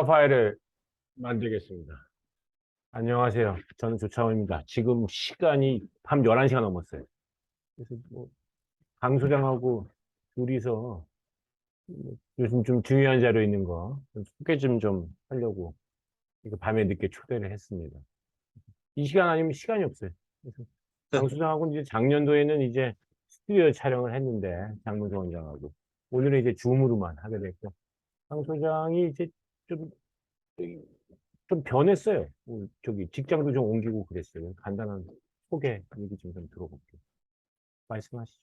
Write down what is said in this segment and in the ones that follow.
파일을 만들겠습니다. 안녕하세요. 저는 조창호입니다. 지금 시간이 밤 11시가 넘었어요. 그래서 강 소장하고 둘이서 요즘 좀 중요한 자료 있는 거 소개 좀 하려고 이거 밤에 늦게 초대를 했습니다. 이 시간 아니면 시간이 없어요. 그래서 강 소장하고 이제 작년도에는 이제 스튜디오 촬영을 했는데 장문성 원장하고 오늘은 이제 줌으로만 하게 됐고 강 소장이 이제 좀 좀 변했어요. 저기 직장도 좀 옮기고 그랬어요. 간단한 소개 얘기 좀 들어볼게요. 말씀하시죠.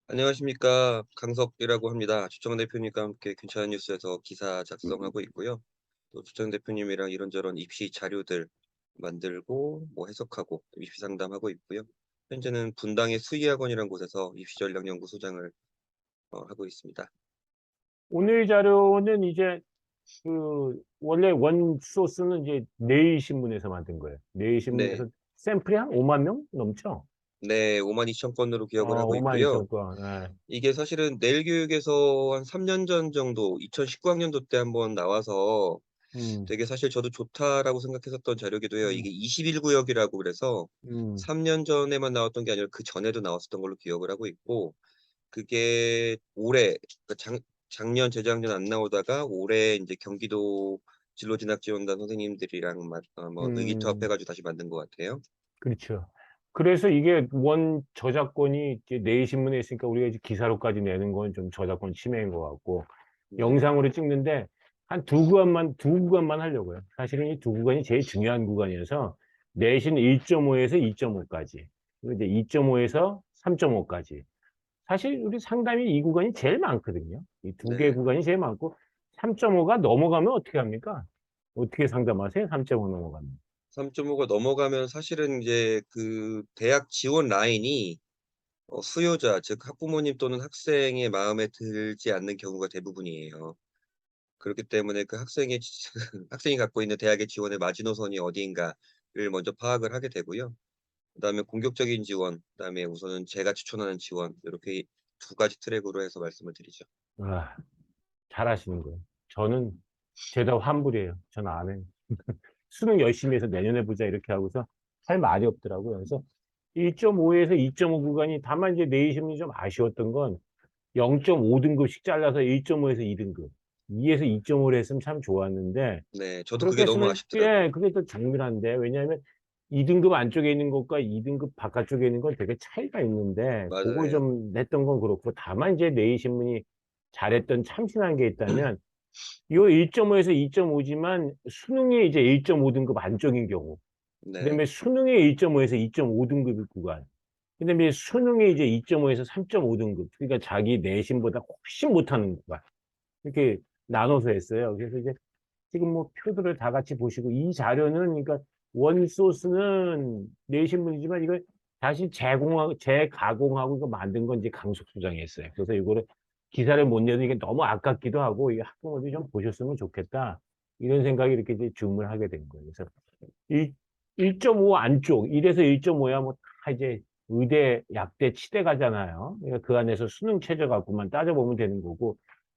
안녕하십니까. 강석이라고 합니다. 주청 대표님과 함께 괜찮은 뉴스에서 기사 작성하고 있고요. 또 주청 대표님이랑 이런저런 입시 자료들 만들고 해석하고 입시 상담하고 있고요. 현재는 분당의 수의학원이라는 곳에서 입시 전략 연구소장을 하고 있습니다. 오늘 자료는 이제 원래 원 소스는 이제 내일신문에서 만든 거예요. 네. 내일신문에서 샘플이 한 5만 명 넘죠? 네, 52,000건으로 기억을 하고 5만 있고요. 2천 건. 예. 이게 사실은 내일교육에서 한 3년 전 정도 2019학년도 때 한번 나와서 음, 되게 사실 저도 좋다라고 생각했었던 자료기도 해요. 음, 이게 21 구역이라고 그래서 음, 3년 전에만 나왔던 게 아니라 그전에도 나왔었던 걸로 기억을 하고 있고, 그게 올해 그러니까 작년, 재작년 안 나오다가 올해 인제 경기도 진로진학지원단 선생님들이랑 의기투합해 음, 가지고 다시 만든 것 같아요. 그렇죠. 그래서 이게 원 저작권이 이제 내일신문에 있으니까 우리가 이제 기사로까지 내는 건 좀 저작권 침해인 것 같고, 네. 영상으로 찍는데 한 두 구간만 하려고요. 사실은 이 두 구간이 제일 중요한 구간이어서 내신 1.5에서 2.5까지, 그리고 이제 2.5에서 3.5까지. 사실 우리 상담이 이 구간이 제일 많거든요. 이 두 개 네. 구간이 제일 많고 3.5가 넘어가면 어떻게 합니까? 어떻게 상담하세요? 3.5 넘어가면. 3.5가 넘어가면 사실은 이제 그 대학 지원 라인이 수요자 즉 학부모님 또는 학생의 마음에 들지 않는 경우가 대부분이에요. 그렇기 때문에 그 학생의 학생이 갖고 있는 대학의 지원의 마지노선이 어디인가를 먼저 파악을 하게 되고요. 그다음에 공격적인 지원, 그다음에 우선은 제가 추천하는 지원, 요렇게 두 가지 트랙으로 해서 말씀을 드리죠. 아, 잘하시는 거예요. 저는 죄다 환불이에요. 저는 안 해요. 수능 열심히 해서 내년에 보자 이렇게 하고서 할 말이 없더라고요. 그래서 1.5에서 2.5 구간이 다만 이제 내신이 좀 아쉬웠던 건 0.5등급씩 잘라서 1.5에서 2등급, 2에서 2.5를 했으면 참 좋았는데 네. 저도 그렇게 그게 너무 했으면 예, 아쉽더라고요. 그게 더 정밀한데 왜냐하면 2등급 안쪽에 있는 것과 2등급 바깥쪽에 있는 건 되게 차이가 있는데 그걸 맞아요. 좀 냈던 건 그렇고 다만 이제 내신문이 잘했던 참신한 게 있다면 요 1.5에서 2.5지만 수능에 이제 1.5등급 안쪽인 경우, 네. 그다음에 수능에 1.5에서 2.5등급 구간, 그다음에 수능에 이제 2.5에서 3.5등급, 그러니까 자기 내신보다 훨씬 못하는 구간 이렇게 나눠서 했어요. 그래서 이제 지금 표들을 다 같이 보시고 이 자료는 그러니까 원 소스는 내신문이지만 이걸 다시 제공하고 재가공하고 이거 만든 건 이제 강석 소장이 했어요. 그래서 이거를 기사를 못 내도 이게 너무 아깝기도 하고 이 학부모들이 좀 보셨으면 좋겠다 이런 생각이 이렇게 이제 주문을 하게 된 거예요. 그래서 이 1.5 안쪽 1에서 1.5야 뭐 다 이제 의대, 약대, 치대 가잖아요. 그러니까 그 안에서 수능 최저 갖고만 따져보면 되는 거고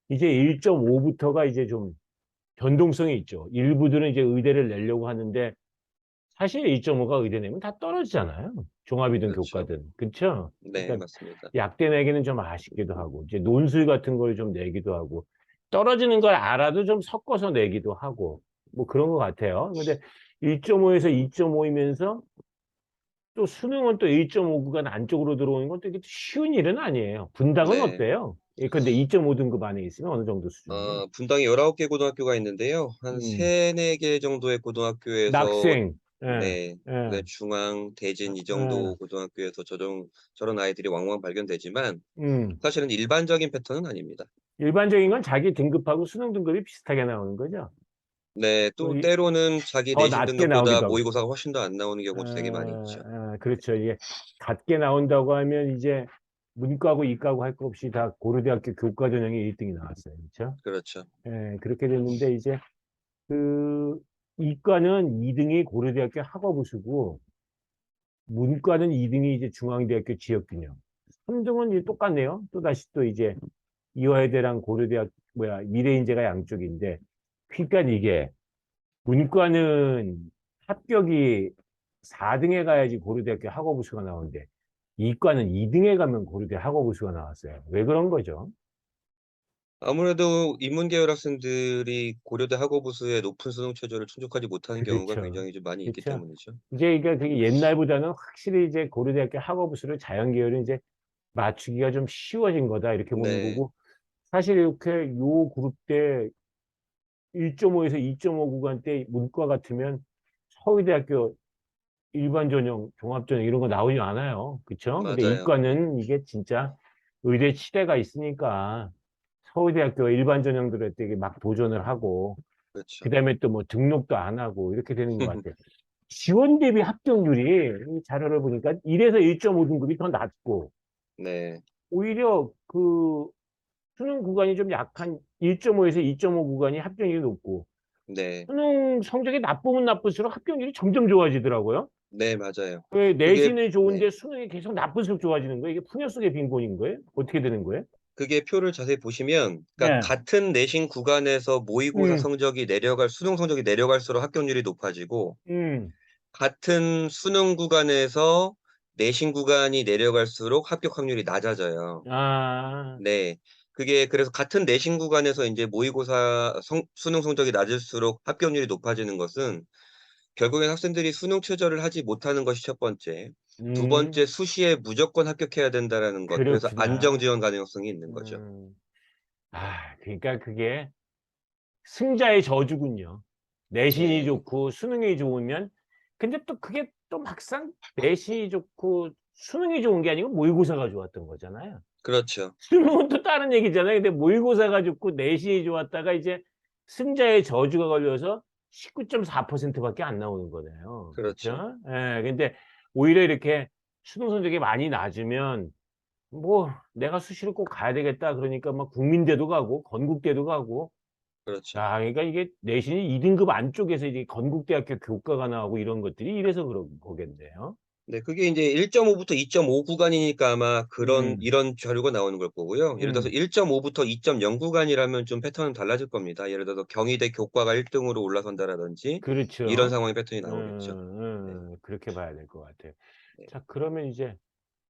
이제 1.5부터가 이제 좀 변동성이 있죠. 일부들은 이제 의대를 내려고 하는데 사실 2.5가 의대 내면 다 떨어지잖아요. 종합이든 그렇죠. 교과든. 그렇죠? 네, 그러니까 맞습니다. 약대 내기는 좀 아쉽기도 하고 이제 논술 같은 걸 좀 내기도 하고 떨어지는 걸 알아도 좀 섞어서 내기도 하고 뭐 그런 것 같아요. 근데 1.5에서 2.5이면서 또 수능은 또 1.5 구간 안쪽으로 들어오는 건 또 이게 쉬운 일은 아니에요. 분당은 네. 어때요? 예, 근데 2.5 등급 안에 있으면 어느 정도 수준이에요? 분당에 19개 고등학교가 있는데요. 한 음. 3-4개 정도의 고등학교에서 낙생. 예. 네. 예. 그다음에 중앙, 대진 이 예. 정도 고등학교에서 저런 아이들이 왕왕 발견되지만 음. 사실은 일반적인 패턴은 아닙니다. 일반적인 건 자기 등급하고 수능 등급이 비슷하게 나오는 거죠. 네. 또 이 때로는 자기 더 내신 낮게 등급보다 나오기도 하고. 모의고사가 훨씬 더 안 나오는 경우도 되게 많이 있죠. 그렇죠. 이게 같게 나온다고 하면 이제 문과고 이과고 할 거 없이 다 고려대학교 교과 전형이 1등이 나왔어요. 그렇죠? 그렇죠. 예, 그렇게 됐는데 이제 그 이과는 2등이 고려대학교 학업우수고 문과는 2등이 이제 중앙대학교 지역균형. 3등은 이제 똑같네요. 또다시 또 이제 이화여대랑 고려대학 미래인재가 양쪽인데 그러니까 이게 문과는 합격이 4등에 가야지 고려대학교 학업우수가 나오는데 이과는 2등에 가면 고려대 학업우수가 나왔어요. 왜 그런 거죠? 아무래도 인문계열 학생들이 고려대 학업우수의 높은 수능 최저를 충족하지 못하는 경우가 그렇죠. 굉장히 좀 많이 있기 그렇죠. 때문이죠. 이제 그러니까 그게 옛날보다는 확실히 이제 고려대학교 학업우수를 자연계열은 이제 맞추기가 좀 쉬워진 거다 이렇게 보는 네. 거고 사실 이렇게 요 그룹 때 1.5에서 2.5 구간 때 문과 같으면 서울대학교 일반 전형, 종합 전형 이런 거 나오지 않아요. 그쵸? 근데 맞아요. 이과는 이게 진짜 의대 치대가 있으니까 서울대학교 일반 전형들에 되게 막 도전을 하고 그렇죠. 그다음에 또 뭐 등록도 안 하고 이렇게 되는 것 같아요. 지원 대비 합격률이 이 자료를 보니까 1에서 1.5 등급이 더 낮고 네. 오히려 그 수능 구간이 좀 약한 1.5에서 2.5 구간이 합격률이 높고 네. 수능 성적이 나쁘면 나쁠수록 합격률이 점점 좋아지더라고요. 네, 맞아요. 왜 그게 내신은 네. 좋은데 수능이 계속 나쁠수록 좋아지는 거예요? 이게 풍요 속의 빈곤인 거예요? 어떻게 되는 거예요? 그게 표를 자세히 보시면 그러니까 네. 같은 내신 구간에서 모의고사 음, 성적이 내려갈 수능 성적이 내려갈수록 합격률이 높아지고 음. 같은 수능 구간에서 내신 구간이 내려갈수록 합격 확률이 낮아져요. 아, 네. 그게 그래서 같은 내신 구간에서 인제 모의고사 수능 성적이 낮을수록 합격률이 높아지는 것은 결국엔 학생들이 수능 최저를 하지 못하는 것이 첫 번째. 두 음. 번째 수시에 무조건 합격해야 된다라는 것. 그래서 안정 그렇구나. 지원 가능성이 있는 거죠. 음. 아, 그러니까 그게 승자의 저주군요. 내신이 네. 좋고 수능이 좋으면 근데 또 그게 또 막상 내신이 좋고 수능이 좋은 게 아니고 모의고사가 좋았던 거잖아요. 그렇죠. 수능은 또 다른 얘기잖아요. 근데 모의고사가 좋고 내신이 좋았다가 이제 승자의 저주가 걸려서 19.4% 밖에 안 나오는 거네요. 그렇죠. 그쵸? 예. 근데 오히려 이렇게 수능 성적이 많이 낮으면 뭐 '내가 수시를 꼭 가야 되겠다.' 그러니까 막 국민대도 가고 건국대도 가고 그렇죠. 아 그러니까 이게 내신이 2 등급 안쪽에서 이제 건국대학교 교과가 나오고 이런 것들이 이래서 그런 거겠네요. 네. 그게 인제 1.5 부터 2.5 구간이니까 아마 그런 음. 이런 자료가 나오는 걸 거고요. 예를 들어서 음. 1.5 부터 2.0 구간이라면 좀 패턴은 달라질 겁니다. 예를 들어서 경희대 교과가 1 등으로 올라선다라든지 이런 그렇죠. 상황의 패턴이 나오겠죠. 네. 그렇게 봐야 될 것 같아요. 네. 자 그러면 이제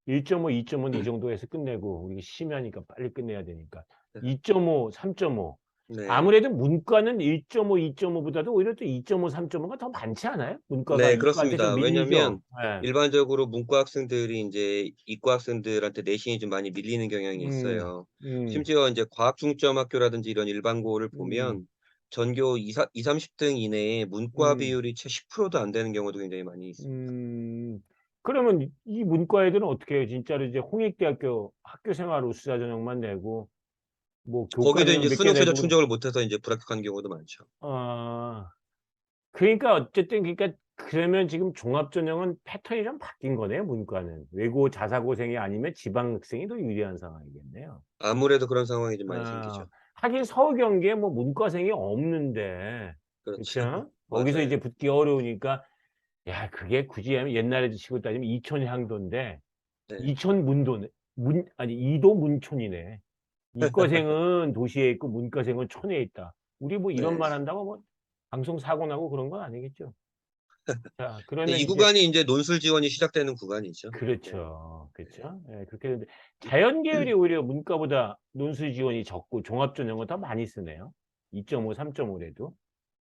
1.5, 2.5는 이 정도에서 끝내고 우리 심야니까 빨리 끝내야 되니까 2.5, 3.5 네. 아무래도 문과는 1.5, 2.5 보다도 오히려 또 2.5, 3.5가 더 많지 않아요? 문과가 네, 이과한테 좀 그렇습니다. 왜냐면 밀리죠? 예. 일반적으로 문과 학생들이 인제 이과 학생들한테 내신이 좀 많이 밀리는 경향이 음. 있어요. 음. 심지어 인제 과학 중점 학교라든지 이런 일반고를 음. 보면 전교 20-30등 이내에 문과 음. 비율이 채 10%도 안 되는 경우도 굉장히 많이 있습니다. 음. 그러면 이 문과 애들은 어떻게 해요? 진짜로 이제 홍익대학교 학교 생활 우수자 전형만 내고 뭐 교과 거기도 전형 인제 몇 개 수능 최저 내고 그럼 충족을 못해서 인제 불합격하는 경우도 많죠. 아 그러니까 어쨌든 그러니까 그러면 지금 종합전형은 패턴이 좀 바뀐 거네요, 문과는. 외고 자사고생이 아니면 지방 학생이 더 유리한 상황이겠네요. 아무래도 그런 상황이 좀 많이 아 생기죠. 하긴 서울 경기에 뭐 문과생이 없는데 그렇죠. 그쵸? 거기서 이제 맞아요. 붙기 어려우니까 야 그게 굳이 하면 옛날에 치고 따지면 이촌 향도인데 네. 이촌 문도네 문 아니 이도 문촌이네. 이과생은 도시에 있고 문과생은 촌에 있다. 우리 뭐 이런 네. 말 한다고 뭐 방송 사고 나고 그런 건 아니겠죠? 자 네, 그러면 이 이제 구간이 인제 논술 지원이 시작되는 구간이죠. 네. 그렇죠. 네. 그쵸? 예 그렇게 되는데 자연 계열이 오히려 문과보다 논술 지원이 적고 종합 전형은 더 많이 쓰네요. 2.5, 3.5 래도.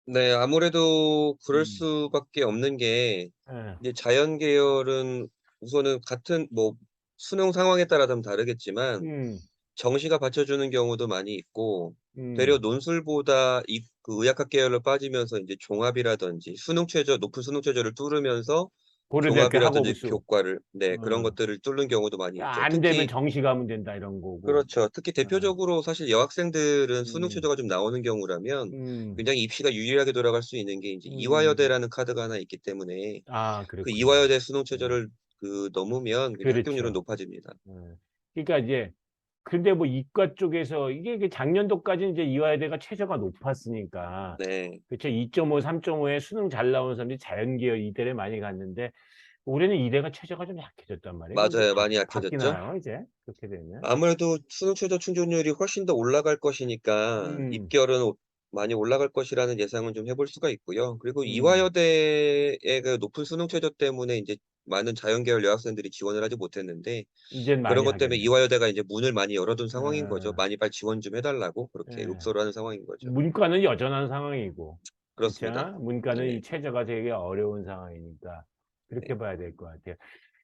네. 아무래도 그럴 음. 수밖에 없는 게 예. 이제 자연 계열은 우선은 같은 뭐 수능 상황에 따라 좀 다르겠지만 음. 정시가 받쳐주는 경우도 많이 있고 되려 음. 논술보다 그 의학학 계열로 빠지면서 인제 종합이라든지 수능 최저 높은 수능 최저를 뚫으면서 고려대학교 종합이라든지 학업우수. 교과를 네, 그런 어. 것들을 뚫는 경우도 많이 있죠. 안 되면 특히 정시 가면 된다 이런 거고. 그렇죠. 특히 아. 대표적으로 사실 여학생들은 수능 음. 최저가 좀 나오는 경우라면 음. 굉장히 입시가 유리하게 돌아갈 수 있는 게 인제 음. 이화여대라는 카드가 하나 있기 때문에 아 그 그렇군요. 이화여대 수능 예. 최저를 넘으면 굉장히 합격률은 그렇죠. 높아집니다. 예. 그러니까 이제 근데 뭐 이과 쪽에서 이게 작년도까지 이제 이화여대가 최저가 높았으니까 네. 그쵸. 2.5, 3.5에 수능 잘 나오는 사람들이 자연계열 이대를 많이 갔는데 올해는 이대가 최저가 좀 약해졌단 말이에요. 이거 이제 맞아요. 많이 약해졌죠. 바뀌나요 이제? 그렇게 되면? 아무래도 수능 최저 충족률이 훨씬 더 올라갈 것이니까 음. 입결은 많이 올라갈 것이라는 예상은 좀 해볼 수가 있고요. 그리고 음. 이화여대의 그 높은 수능 최저 때문에 인제 많은 자연계열 여학생들이 지원을 하지 못했는데, 인제는 그런 많이 것 때문에 하겠네요. 이화여대가 이제 문을 많이 열어둔 상황인 거죠. 어. 많이 빨리 지원 좀 해 달라고 그렇게 예. 읍소를 하는 상황인 거죠. 문과는 여전한 상황이고. 그렇습니다. 그쵸? 문과는 네. 이 최저가 되게 어려운 상황이니까 네. 그렇게 봐야 될 것 같아요.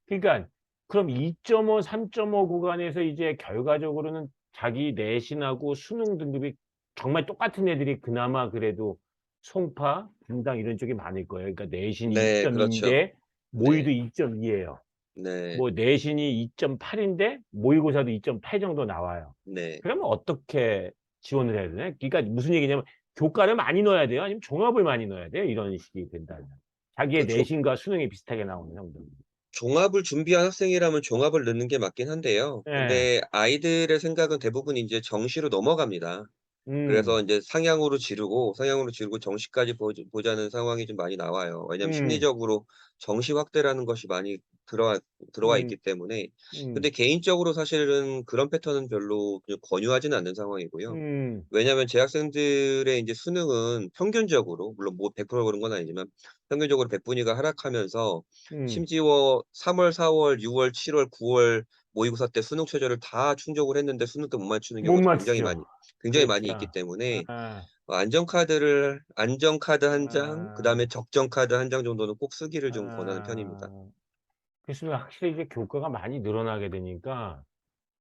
그러니까 그럼 2.5, 3.5 구간에서 이제 결과적으로는 자기 내신하고 수능 등급이 정말 똑같은 애들이 그나마 그래도 송파, 분당 이런 쪽이 많을 거예요. 그러니까 내신이 네. 2.2 그렇죠. 인데 모의도 네. 2.2 예요. 네. 뭐 내신이 2.8 인데 모의고사도 2.8 정도 나와요. 네. 그러면 어떻게 지원을 해야 되나요? 그러니까 무슨 얘기냐면 교과를 많이 넣어야 돼요? 아니면 종합을 많이 넣어야 돼요? 이런 식이 된다면. 자기의 그 내신과 수능이 비슷하게 나오는 정도. 종합을 준비한 학생이라면 종합을 넣는 게 맞긴 한데요. 예. 근데 아이들의 생각은 대부분 인제 정시로 넘어갑니다. 그래서 음. 인제 상향으로 지르고 정시까지 보자는 상황이 좀 많이 나와요. 왜냐하면 음. 심리적으로 정시 확대라는 것이 많이 들어와 음. 있기 때문에. 근데 음. 개인적으로 사실은 그런 패턴은 별로 그냥 권유하지는 않는 상황이고요. 음. 왜냐하면 제 학생들의 인제 수능은 평균적으로, 물론 뭐 100% 그런 건 아니지만 평균적으로 백분위가 하락하면서, 음. 심지어 3 월, 4 월, 6 월, 7 월, 9월 모의고사 때 수능 최저를 다 충족을 했는데 수능 때 못 맞추는 못 경우도 맞추죠. 굉장히 많이 있기 그렇죠. 때문에, 아. 안전카드 한 장, 그다음에 아. 적정카드 한 장 정도는 꼭 쓰기를 좀 권하는 편입니다. 아. 그래서 확실히 이제 교과가 많이 늘어나게 되니까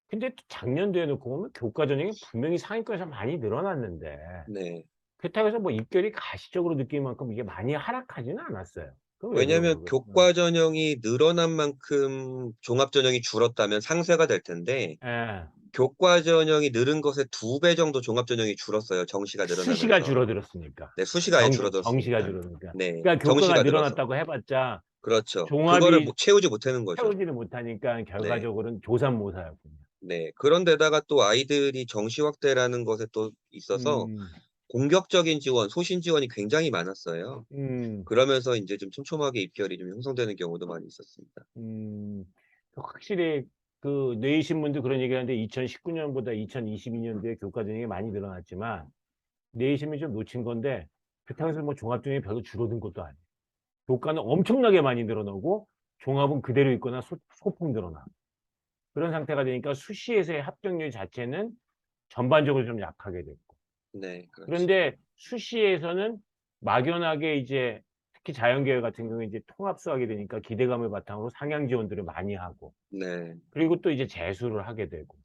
근데 또 작년도에 놓고 보면 교과 전형이 분명히 상위권에서 많이 늘어났는데 네. 그렇다고 해서 뭐 입결이 가시적으로 느낄 만큼 이게 많이 하락하지는 않았어요. 그건 왜 그런 왜냐하면 거예요? 어. 교과 전형이 늘어난 만큼 종합 전형이 줄었다면 상쇄가 될 텐데, 예. 교과 전형이 늘은 것의 2배 정도 종합 전형이 줄었어요, 정시가 수시가 늘어나면서. 줄어들었으니까. 네, 수시가 아예 정시가 줄어들었으니까. 줄으니까. 네. 그러니까 교과가 정시가 늘어서. 늘어났다고 해 봤자 그렇죠. 그거를 종합이 못 채우지 못하는 거죠. 채우지를 못하니까 네. 결과적으로는 조삼모사였군요. 네. 그런 데다가 또 아이들이 정시 확대라는 것에 또 있어서 음. 공격적인 지원, 소신 지원이 굉장히 많았어요. 음. 그러면서 인제 좀 촘촘하게 입결이 좀 형성되는 경우도 많이 있었습니다. 음. 확실히 그 내신 분도 그런 얘기하는데 2019 년보다 2022 년도에 교과 전형이 많이 늘어났지만 내신이 좀 놓친 건데 그렇다고 해서 뭐 종합 전형이 별로 줄어든 것도 아니에요. 교과는 엄청나게 많이 늘어나고 종합은 그대로 있거나 소폭 늘어나. 그런 상태가 되니까 수시에서의 합격률 자체는 전반적으로 좀 약하게 됐고. 네. 그렇죠. 그런데 수시에서는 막연하게 이제 특히 자연계열 같은 경우에 이제 통합 수학이 되니까 기대감을 바탕으로 상향 지원들을 많이 하고 네. 그리고 또 이제 재수를 하게 되고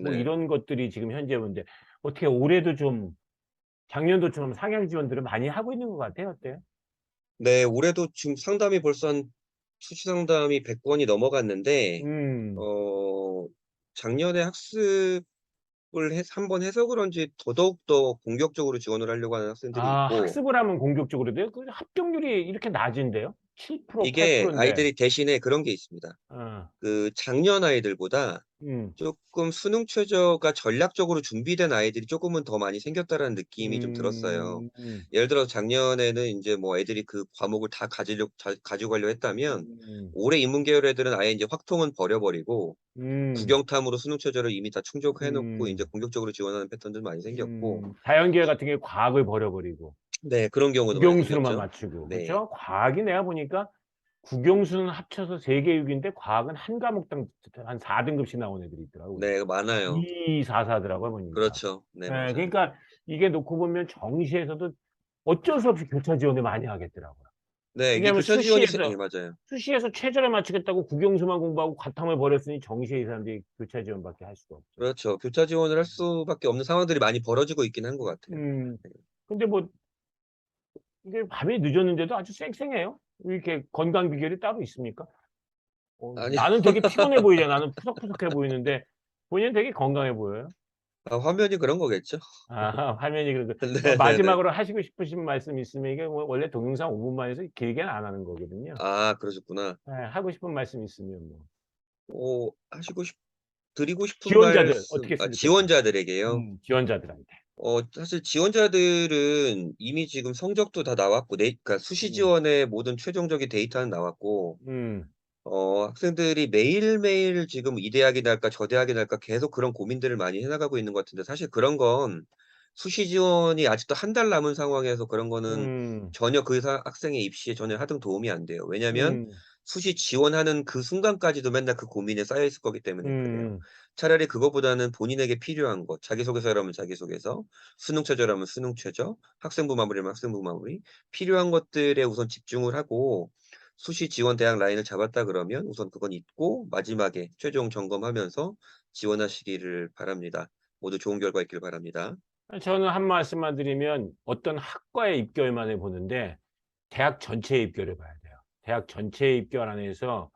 뭐 네. 이런 것들이 지금 현재 문제 어떻게 올해도 좀 작년도처럼 상향 지원들을 많이 하고 있는 것 같아요. 어때요? 네. 올해도 지금 상담이 벌써 수시 상담이 100 건이 넘어갔는데, 음. 어 작년에 학습을 해 한 번 해서 그런지 더더욱 더 공격적으로 지원을 하려고 하는 학생들이 아 있고, 학습을 하면 공격적으로 돼요? 그 합격률이 이렇게 낮은데요? 7% 8% 이게 인데. 아이들이 대신에 그런 게 있습니다. 어. 그 작년 아이들보다 음. 쪼끔 수능 최저가 전략적으로 준비된 아이들이 쪼끔은 더 많이 생겼다라는 느낌이 좀 들었어요. 음. 예를 들어서 작년에는 인제 뭐 애들이 그 과목을 다 가지고 가려고 했다면, 음. 올해 인문계열 애들은 아예 인제 확통은 버려 버리고 음. 국영탐으로 수능 최저를 이미 다 충족해 놓고 인제 음. 공격적으로 지원하는 패턴들 많이 생겼고. 자연계열 같은 경우에 과학을 버려 버리고 네, 그런 경우도 많이 국영수로만 생겼죠. 맞추고 네. 그쵸? 과학이 내가 보니까 국영수는 합쳐서 3개 6 인데 과학은 한 과목당 한 4 등급씩 나오는 애들이 있더라고 보니까. 네, 많아요. 2, 4, 4 더라고요 보니까. 그렇죠. 네, 예 맞아요. 그러니까 이게 놓고 보면 정시에서도 어쩔 수 없이 교차 지원을 많이 하겠더라고요. 네, 이게 왜냐하면 교차 지원이 예, 맞아요. 수시에서 최저를 맞추겠다고 국영수만 공부하고 과탐을 버렸으니 정시에 이 사람들이 교차 지원밖에 할 수가 없죠. 그렇죠. 교차 지원을 할 수밖에 없는 상황들이 많이 벌어지고 있긴 한 것 같아요. 음. 네. 근데 뭐 이게 밤이 늦었는데도 아주 쌩쌩해요. 왜 이렇게 건강 비결이 따로 있습니까? 아니요. 나는 되게 피곤해 보이잖아. 나는 푸석푸석해 보이는데 본인은 되게 건강해 보여요. 화면이 그런 거겠죠? 아 화면이 그래도 네네네. 마지막으로 하시고 싶으신 말씀 있으면 이게 뭐 원래 동영상 5 분만 해서 길게는 안 하는 거거든요. 아, 그러셨구나. 예 하고 싶은 말씀 있으면 뭐. 하시고 싶 드리고 싶은 지원자들 말씀, 어떻게 했으면 좋겠어요? 지원자들에게요? 지원자들한테. 사실 지원자들은 이미 지금 성적도 다 나왔고, 그러니까 수시 음. 지원의 모든 최종적인 데이터는 나왔고, 음. 학생들이 매일매일 지금 이 대학이 날까 저 대학이 날까 계속 그런 고민들을 많이 해 나가고 있는 것 같은데, 사실 그런 건 수시 지원이 아직도 한 달 남은 상황에서 그런 거는 음, 전혀 그 학생의 입시에 전혀 하등 도움이 안 돼요. 왜냐면 음, 수시 지원하는 그 순간까지도 맨날 그 고민에 쌓여 있을 거기 때문에 그래요. 음, 차라리 그거보다는 본인에게 필요한 것, 자기소개서라면 자기소개서, 수능 최저라면 수능 최저, 학생부 마무리라면 학생부 마무리, 필요한 것들에 우선 집중을 하고 수시 지원 대학 라인을 잡았다 그러면 우선 그건 잊고 마지막에 최종 점검하면서 지원하시기를 바랍니다. 모두 좋은 결과 있길 바랍니다. 저는 한 말씀만 드리면 어떤 학과의 입결만을 보는데 대학 전체의 입결을 봐야 돼요. 대학 전체의 입결 안에서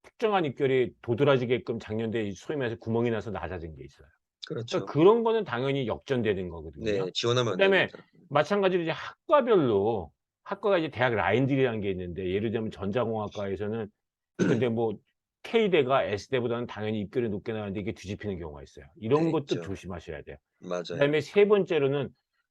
특정한 입결이 도드라지게끔 작년도에 소위 말해서 구멍이 나서 낮아진 게 있어요. 그러니까 그렇죠. 그런 거는 당연히 역전되는 거거든요. 네. 지원하면 안 그다음에 됩니다. 마찬가지로 이제 학과별로 학과가 이제 대학 라인들이라는 게 있는데 예를 들면 전자공학과에서는 근데 뭐 K대가 S대보다는 당연히 입결이 높게 나가는데 이게 뒤집히는 경우가 있어요. 이런 네 것도 있죠. 조심하셔야 돼요. 맞아요. 그다음에 세 번째로는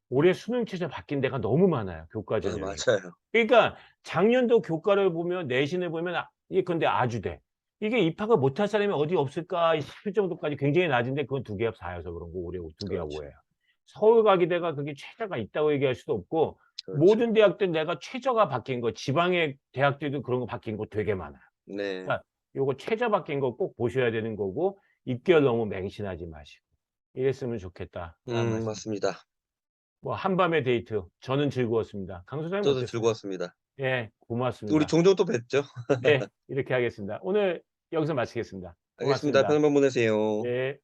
올해 수능 최저 바뀐 데가 너무 많아요, 교과 아 전형이. 맞아요. 그러니까 작년도 교과를 보면 내신을 보면 이게 근데 아주대. 이게 입학을 못할 사람이 어디 없을까 싶을 정도까지 굉장히 낮은데 그건 2 개합 4 여서 그런 거고 올해 2 개합 5 그렇죠. 예요. 서울과기대가 그게 최저가 있다고 얘기할 수도 없고 그렇죠. 모든 대학들 내가 최저가 바뀐 거 지방의 대학들도 그런 거 바뀐 거 되게 많아요. 네. 그러니까 요거 최저 바뀐 거 꼭 보셔야 되는 거고 입결 너무 맹신하지 마시고 이랬으면 좋겠다라는 말씀. 맞습니다. 뭐 한밤의 데이트 저는 즐거웠습니다. 강 소장님 저도 어땠어요? 즐거웠습니다. 예 우리 고맙습니다. 종종 또 뵙죠. 네 이렇게 하겠습니다. 오늘 여기서 마치겠습니다. 알겠습니다. 고맙습니다. 편한 밤 보내세요. 네.